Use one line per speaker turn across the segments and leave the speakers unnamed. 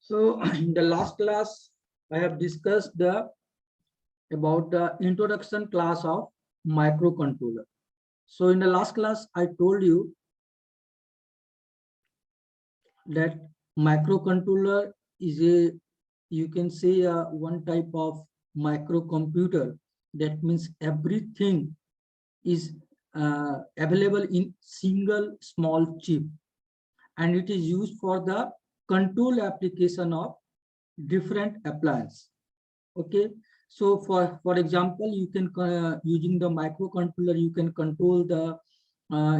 So in the last class, I have discussed about the introduction class of microcontroller. So in the last class, I told you that microcontroller is you can say one type of microcomputer. That means everything is available in single small chip, and it is used for the control application of different appliance. Okay, so for example, you can using the microcontroller, you can control the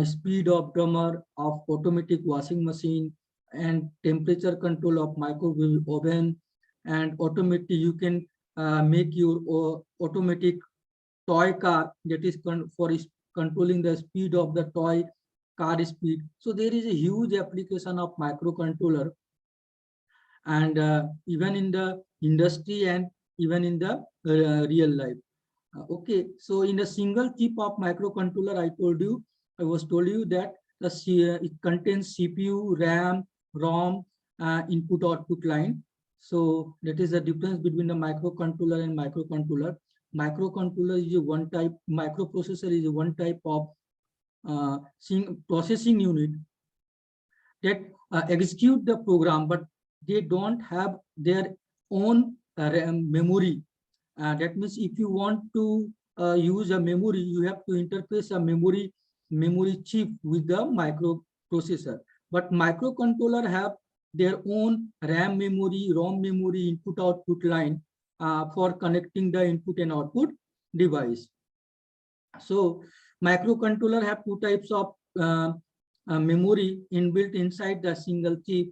speed of drummer of automatic washing machine, and temperature control of microwave oven, and automatic you can make your automatic toy car, that is for controlling the speed of the toy car speed. So there is a huge application of microcontroller, and even in the industry and even in the real life. Okay, so in a single chip of microcontroller, I was told you that it contains CPU, RAM, ROM, input output line. So that is the difference between the microcontroller and microcontroller. Microcontroller is a one type, microprocessor is a one type of processing unit that execute the program, but they don't have their own memory. That means if you want to use a memory, you have to interface a memory chip with the microprocessor. But microcontroller have their own RAM memory, ROM memory, input output line for connecting the input and output device. So microcontroller have two types of memory inbuilt inside the single chip.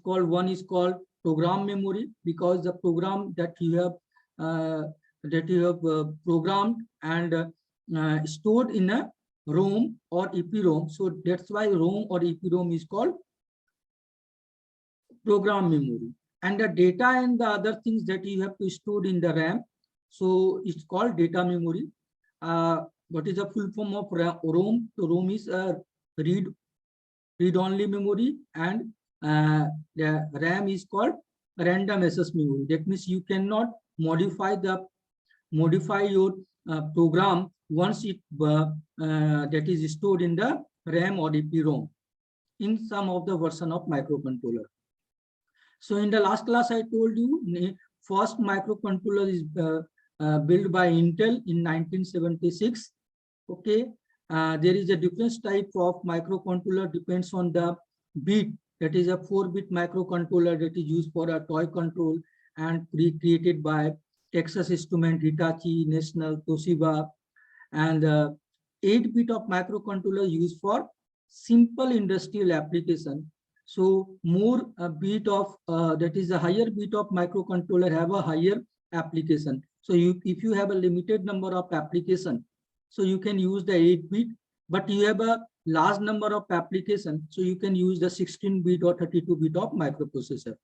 One is called program memory, because the program that you have programmed and stored in a ROM or EPROM. So that's why ROM or EPROM is called program memory. And the data and the other things that you have to store in the RAM, so it's called data memory. What is the full form of ROM? So ROM is a read-only memory, and the RAM is called random access memory. That means you cannot modify your program once it that is stored in the RAM or EPROM in some of the version of microcontroller. So in the last class, I told you first microcontroller is built by Intel in 1976. Okay, there is a different type of microcontroller, depends on the bit. That is a 4-bit microcontroller that is used for a toy control and created by Texas Instruments, Hitachi, National, Toshiba, and 8-bit of microcontroller used for simple industrial application. So more bit of that is a higher bit of microcontroller have a higher application. So if you have a limited number of application, so you can use the 8-bit, but you have a large number of application, so you can use the 16-bit or 32-bit of microprocessor.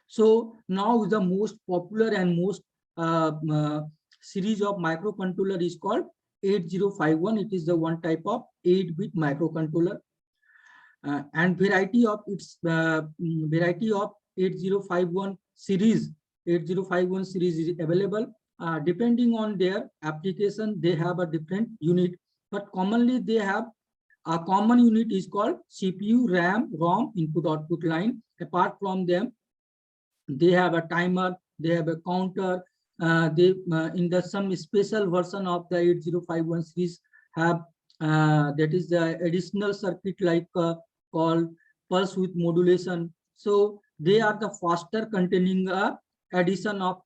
So now the most popular and most series of microcontroller is called 8051. It is the one type of 8-bit microcontroller. And variety of 8051 series. 8051 series is available. Depending on their application, they have a different unit, but commonly they have a common unit is called CPU, RAM, ROM, input output line. Apart from them, they have a timer, they have a counter. In the some special version of the 8051 series have that is the additional circuit like called pulse width modulation. So they are the faster containing addition of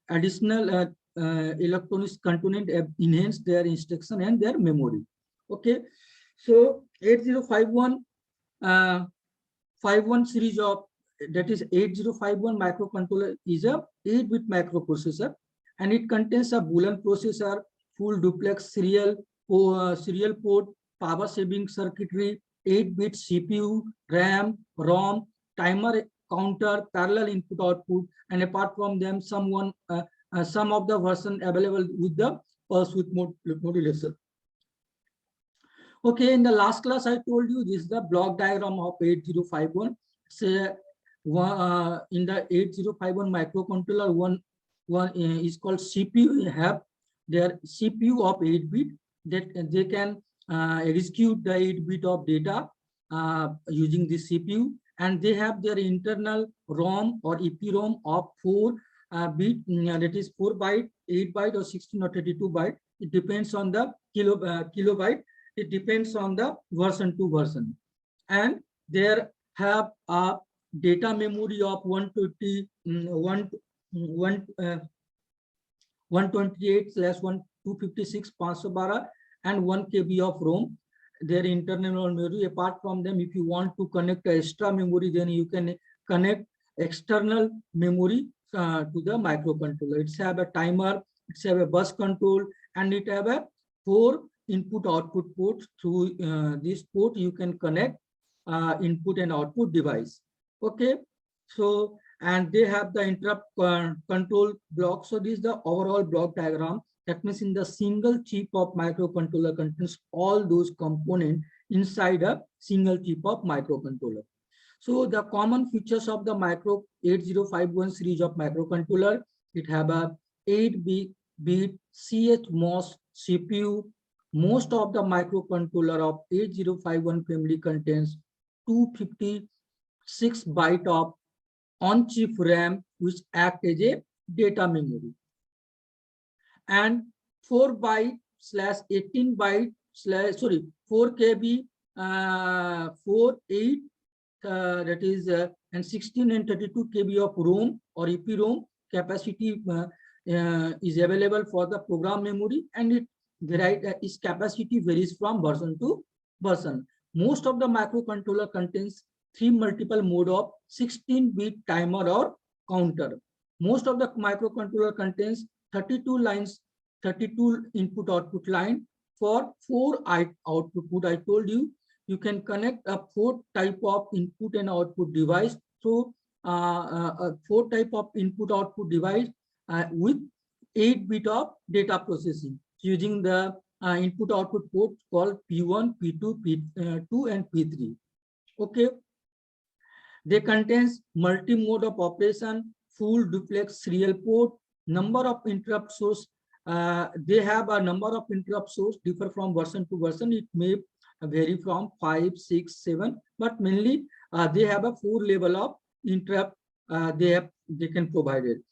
additional electronics component enhance their instruction and their memory. Okay, so 8051 51 series of, that is 8051 microcontroller is a 8-bit microprocessor, and it contains a Boolean processor, full duplex serial port, power saving circuitry, 8-bit CPU, RAM, ROM, timer, counter, parallel input output, and apart from them, some of the version available with the pulse width modulation. Okay, in the last class, I told you this is the block diagram of 8051. So In the 8051 microcontroller, one is called CPU. Have their CPU of 8-bit that they can execute the 8-bit of data using the CPU, and they have their internal ROM or EPROM of 4-bit, that is 4 byte, 8 byte, or 16 or 32 byte. It depends on the kilobyte. It depends on the version to version, and there have a data memory of 128/256 and 1 KB of ROM. Their internal memory. Apart from them, if you want to connect extra memory, then you can connect external memory to the microcontroller. It's have a timer, it's have a bus control, and it have a 4 input output ports. Through this port you can connect input and output device. Okay, so and they have the interrupt control block. So this is the overall block diagram. That means in the single chip of microcontroller contains all those components inside a single chip of microcontroller. So the common features of the micro 8051 series of microcontroller, it have a 8-bit CHMOS CPU. Most of the microcontroller of 8051 family contains 256 byte of on-chip RAM, which act as a data memory, and 4 byte slash 18 byte slash 4 KB 48 that is and 16 and 32 KB of ROM or EPROM capacity is available for the program memory, and its capacity varies from version to version. Most of the microcontroller contains 3 multiple mode of 16-bit timer or counter. Most of the microcontroller contains 32 lines, 32 input output line for 4 output. I told you, you can connect a 4 type of input and output device through a 4 type of input output device with 8-bit of data processing using the input output port called P1, P2, P2 and P3. Okay. They contains multi-mode of operation, full duplex serial port, number of interrupt source. They have a number of interrupt source differ from version to version. It may vary from 5, 6, 7, but mainly they have a 4 level of interrupt they can provide it.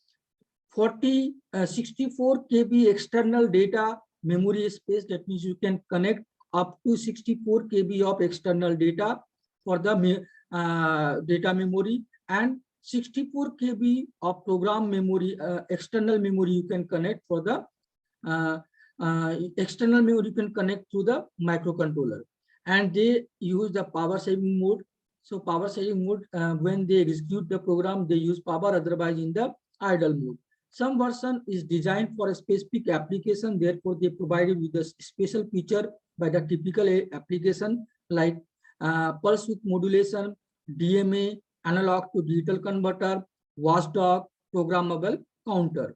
64 KB external data memory space. That means you can connect up to 64 KB of external data for the data memory, and 64 KB of program memory, external memory you can connect for the external memory you can connect to the microcontroller. And they use the power saving mode. So power saving mode, when they execute the program, they use power, otherwise in the idle mode. Some version is designed for a specific application, therefore they provided with a special feature by the typical application like pulse width modulation, DMA, analog to digital converter, watchdog, programmable counter.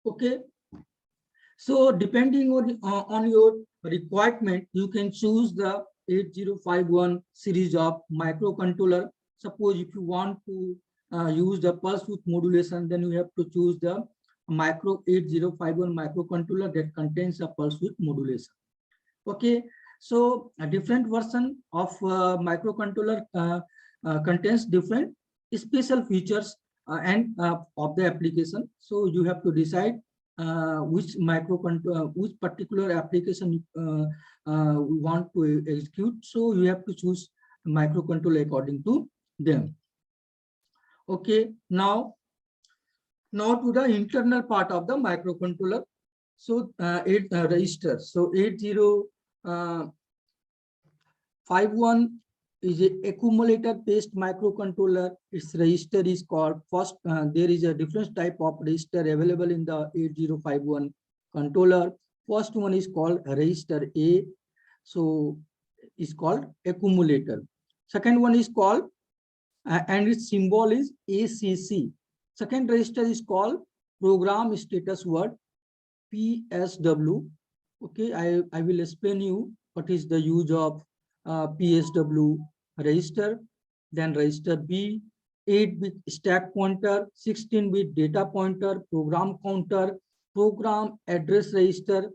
Okay. So depending on your requirement, you can choose the 8051 series of microcontroller. Suppose if you want to use the pulse width modulation, then you have to choose the micro 8051 microcontroller that contains a pulse width modulation. Okay, so a different version of microcontroller contains different special features and of the application. So you have to decide which microcontroller, which particular application we want to execute. So you have to choose microcontroller according to them. Okay, now to the internal part of the microcontroller. So register. So 8051 is a accumulator based microcontroller. Its register is called first. There is a different type of register available in the 8051 controller. First one is called register A. So it's called accumulator. Second one is called and its symbol is ACC. Second register is called program status word, PSW. Okay, I will explain you what is the use of PSW register. Then register B, 8-bit stack pointer, 16-bit data pointer, program counter, program address register,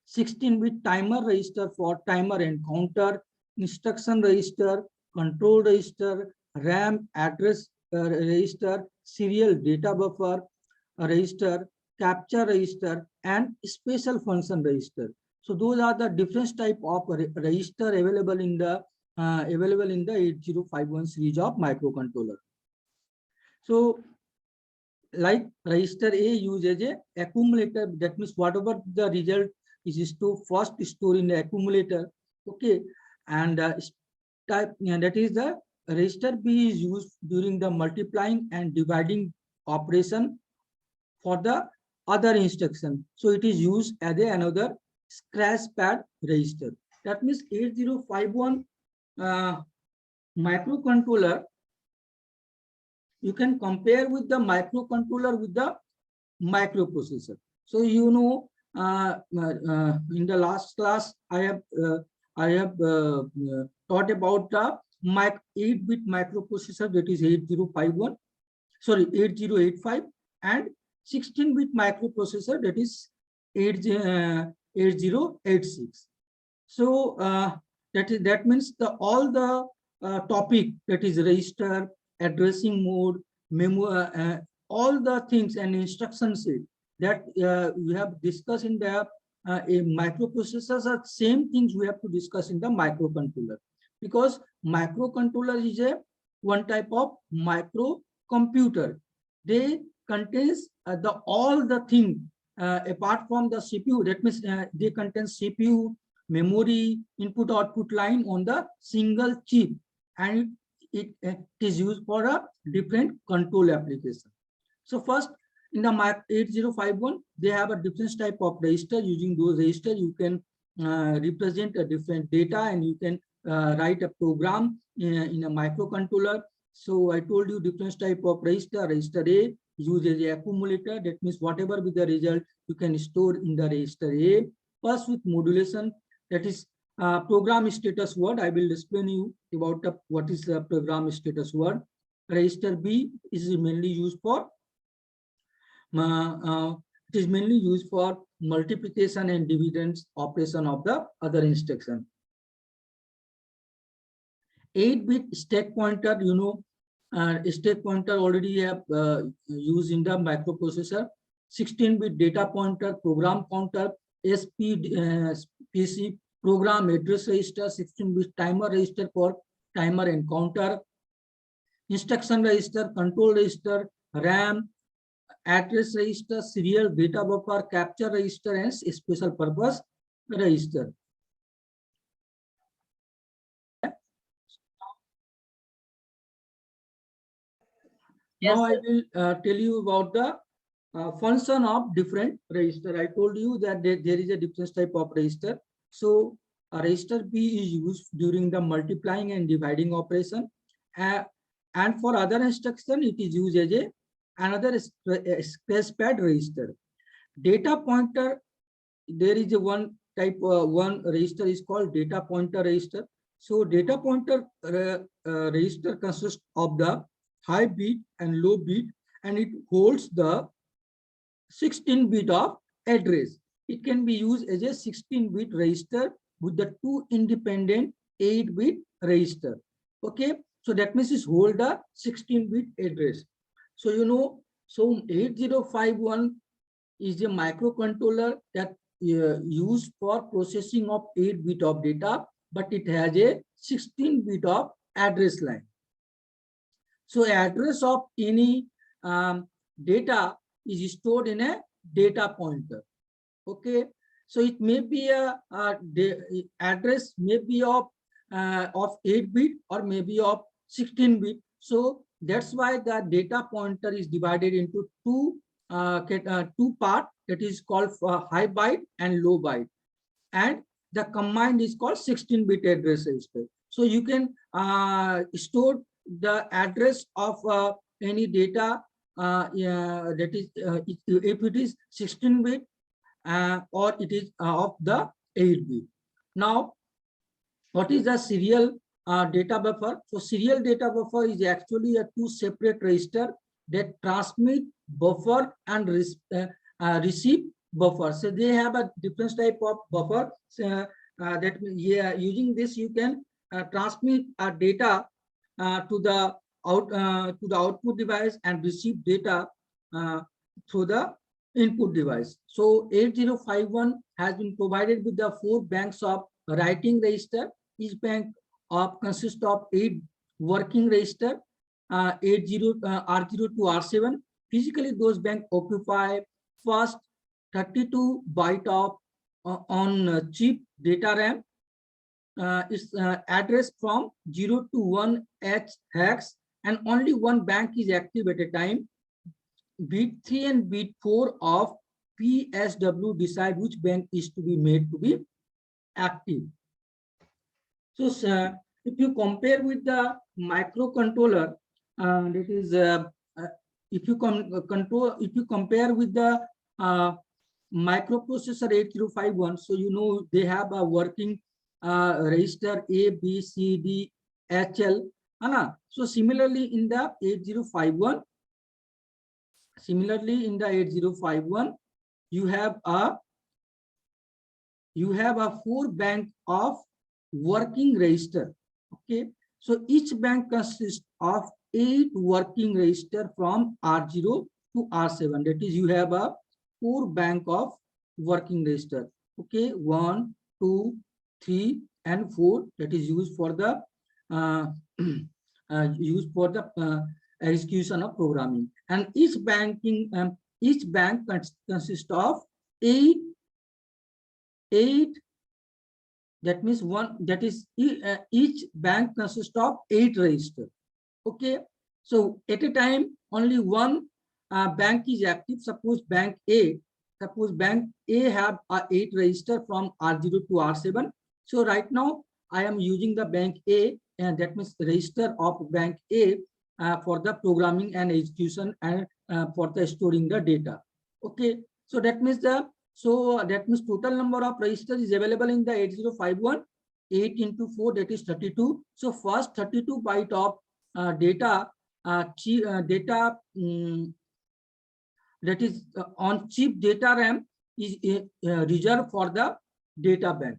16-bit timer register for timer and counter, instruction register, control register, RAM address register, serial data buffer register, capture register, and special function register. So those are the different type of register available in the 8051 series of microcontroller. So like register A uses a accumulator. That means whatever the result is to first store in the accumulator. Okay, and type, and that is the register B is used during the multiplying and dividing operation for the other instruction. So it is used as another scratch pad register. That means 8051 microcontroller, you can compare with the microcontroller with the microprocessor. So you know, in the last class I have taught about the 8-bit microprocessor, that is 8051, sorry 8085, and 16-bit microprocessor, that is 8086. So that means all the topic, that is register, addressing mode, all the things and instruction set that we have discussed in the microprocessors are same things we have to discuss in the microcontroller, because microcontroller is a one type of microcomputer. They contains all the thing apart from the CPU. That means they contain CPU, memory, input output line on the single chip, and it is used for a different control application. So first, in the 8051, they have a different type of register. Using those registers, you can represent a different data, and you can write a program in a microcontroller. So I told you different type of register. Register A uses a accumulator. That means whatever with the result, you can store in the register A. First with modulation, that is program status word. I will explain you about what is the program status word. Register B is mainly used for multiplication and dividends operation of the other instruction. 8-bit stack pointer, you know, stack pointer already have used in the microprocessor. 16-bit data pointer, program counter, SPC, program address register, 16-bit timer register for timer and counter, instruction register, control register, RAM, address register, serial data buffer, capture register, and special purpose register. Yes, now I will tell you about the function of different register. I told you that there is a different type of register. So a register B is used during the multiplying and dividing operation, and for other instruction it is used as another scratch pad register. Data pointer, there is a one type one register is called data pointer register. So data pointer register consists of the high bit and low bit, and it holds the 16-bit of address. It can be used as a 16-bit register with the two independent 8-bit register. Okay, so that means it hold the 16-bit address. So you know, so 8051 is a microcontroller that used for processing of 8-bit of data, but it has a 16-bit of address line. So address of any data is stored in a data pointer. Okay, so it may be address may be of 8-bit or maybe of 16-bit. So that's why the data pointer is divided into two parts, that is called high byte and low byte, and the combined is called 16-bit address register. So you can store the address of any data that is if it is 16-bit or it is of the 8-bit. Now, what is the serial data buffer. So serial data buffer is actually a two separate register that transmit buffer and receive buffer. So they have a different type of buffer. That yeah, using this you can transmit data to the output device and receive data through the input device. So 8051 has been provided with the 4 banks of writing register. Each bank consists of 8 working register, 80 R0 to R7. Physically, those banks occupy first 32 byte of on chip data RAM. Is addressed from 0 to 1 H hex, and only one bank is active at a time. Bit 3 and bit 4 of PSW decide which bank is to be made to be active. So if you compare with the microcontroller, that is if you compare with the microprocessor 8051, so you know they have a working register A, B, C, D, H, L. So similarly in the 8051, you have a 4 bank of working register. Okay, so each bank consists of 8 working register from R0 to R7. That is, you have a 4 bank of working register. Okay, 1, 2, 3, and 4. That is used for the execution of programming. And each bank consists of 8. That means each bank consists of 8 registers. Okay, so at a time only one bank is active. Suppose bank A have 8 register from R0 to R7. So right now I am using the bank A, and that means register of bank A for the programming and execution and for the storing the data. Okay, so that means total number of registers is available in the 8051. 8 into 4, that is 32. So first 32 byte of data that is on chip data RAM is reserved for the data bank.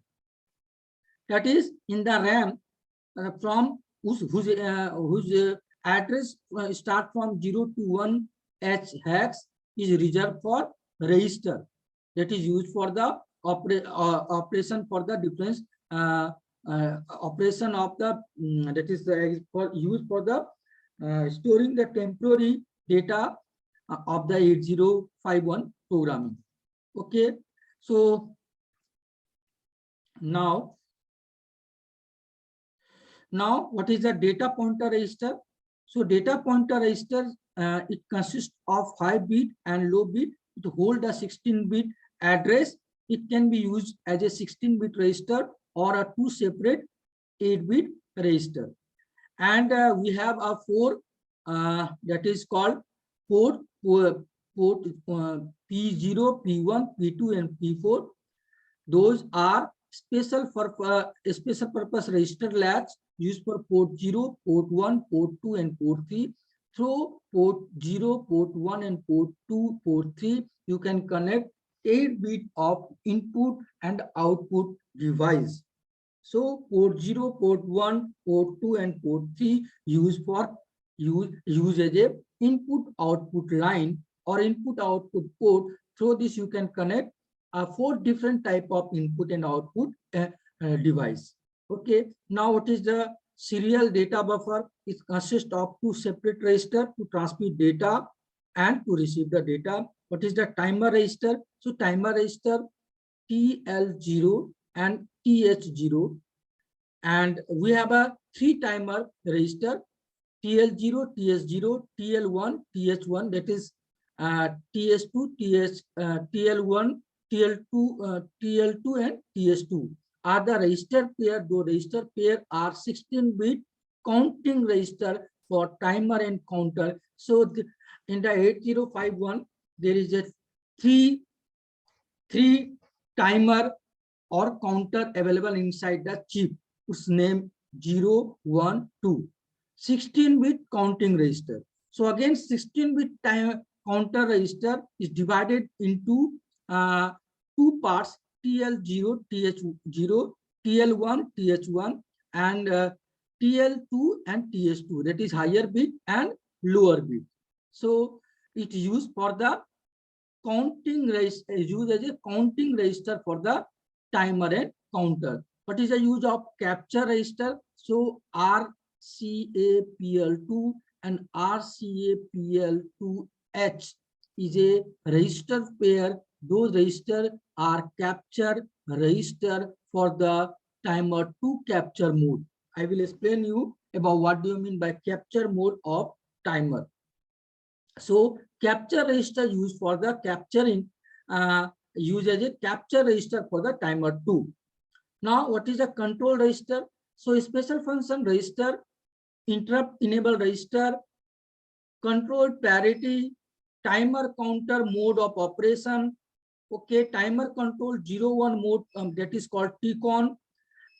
That is in the RAM from whose address start from 0 to 1 H hex is reserved for register. That is used for the operation for the difference operation of the that is used for the storing the temporary data of the 8051 programming. Okay, so now what is the data pointer register? So data pointer register it consists of high bit and low bit. It hold a 16-bit address. It can be used as a 16-bit register or a 2 separate 8-bit register. And we have a 4 that is called port P0, P1, P2, and P4. Those are special purpose register latch used for port 0, port 1, port 2, and port 3. Through port 0, port 1, and port 2, port 3, you can connect 8-bit of input and output device. So port 0, port 1, port 2, and port 3 use as a input output line or input output port. Through this you can connect 4 different type of input and output device. Okay, now what is the serial data buffer? It consists of 2 separate registers to transmit data and to receive the data. What is the timer register? So timer register TL0 and TH0, and we have a 3 timer register TL0, TH0, TL1, TH1. That is TH2, TL1, TL2, and TH2 are the register pair. Though register pair are 16-bit counting register for timer and counter. So in the 8051 there is a three timer or counter available inside the chip, whose name 0, 1, 2. 16-bit counting register. So again, 16-bit time counter register is divided into two parts, TL0, TH0, TL1, TH1, and TL2 and TH2. That is higher bit and lower bit. So it is used for the counting register, used as a counting register for the timer and counter. What is the use of capture register? So RCAPL2 and RCAPL2H is a register pair. Those registers are capture register for the timer to capture mode. I will explain you about what do you mean by capture mode of timer. So capture register used for the capturing, use as a capture register for the timer 2. Now, what is a control register? So special function register, interrupt enable register, control parity, timer counter mode of operation. Okay, timer control 0, 1 mode, that is called TCON,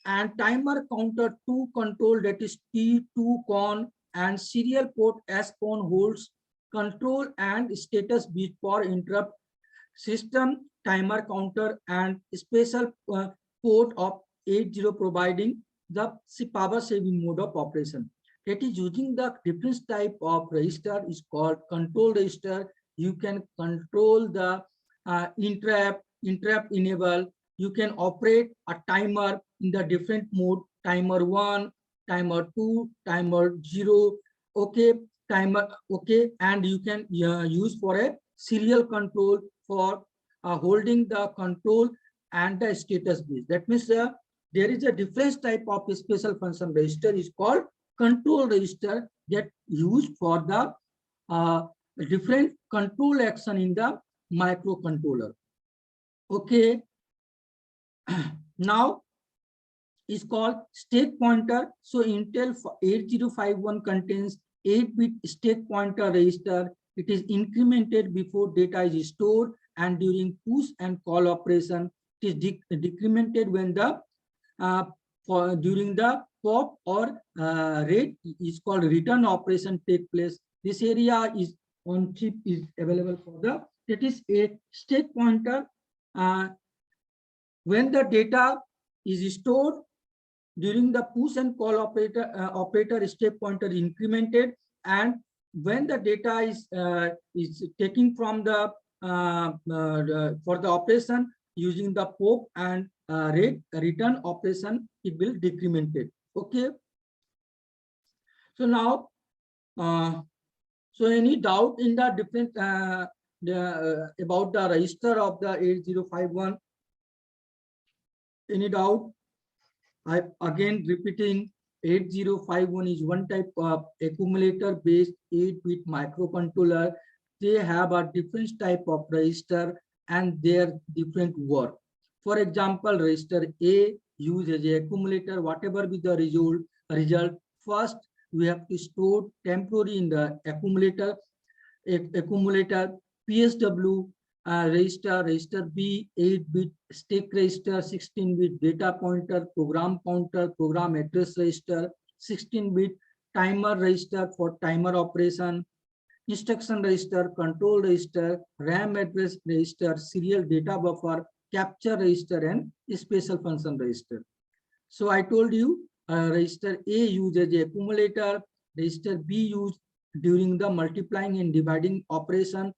and timer counter 2 control, that is T2CON, and serial port SCON holds control and status bit for interrupt system, timer counter, and special port of 80 providing the power saving mode of operation. That is using the different type of register is called control register. You can control the interrupt enable. You can operate a timer in the different mode, timer 1, timer 2, timer 0, okay, timer, okay, and you can use for a serial control for holding the control and the status bit. That means there is a different type of special function register is called control register that used for the different control action in the microcontroller. Okay. Now is called state pointer. So Intel 8051 contains 8-bit state pointer register. It is incremented before data is stored, and during push and call operation, it is decremented when the during the pop or read is called return operation take place. This area is on chip is available for the, that is a state pointer. When the data is stored during the push and call operator state pointer incremented, and when the data is taking from the for the operation using the pop and return operation, it will decremented. Okay. So now, so any doubt in the different about the register of the 8051? Any doubt? I again repeating, 8051 is one type of accumulator based 8-bit microcontroller. They have a different type of register and their different work. For example, register A used as a accumulator, whatever be the result, first we have to store temporary in the accumulator PSW register B 8-bit stack register, 16-bit data pointer, program counter, program address register, 16-bit timer register for timer operation, instruction register, control register, RAM address register, serial data buffer, capture register, and special function register. So I told you register A used as a accumulator, register B used during the multiplying and dividing operation,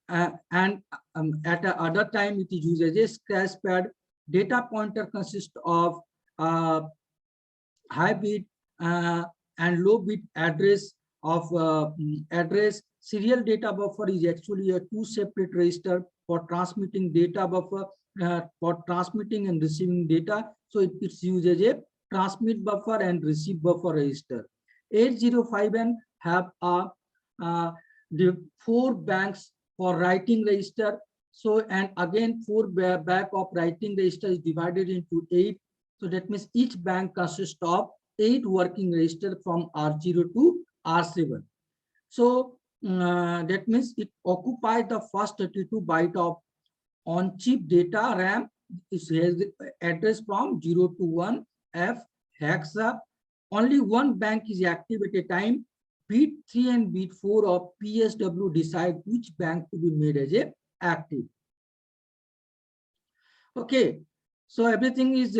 and at other time it is used as a scratch pad. Data pointer consists of high bit and low bit address of address. Serial data buffer is actually a two separate register for transmitting data buffer for transmitting and receiving data. So it's used as a transmit buffer and receive buffer register. 8051 have the 4 banks for writing register. So, and again 4 back of writing register is divided into 8. So that means each bank consists of 8 working register from R0 to R7. So that means it occupies the first 32 byte of on-chip data RAM. It has address from 0 to 1 F hexa only one bank is active at a time. Bit 3 and bit 4 of PSW decide which bank to be made as a active. Okay, so everything is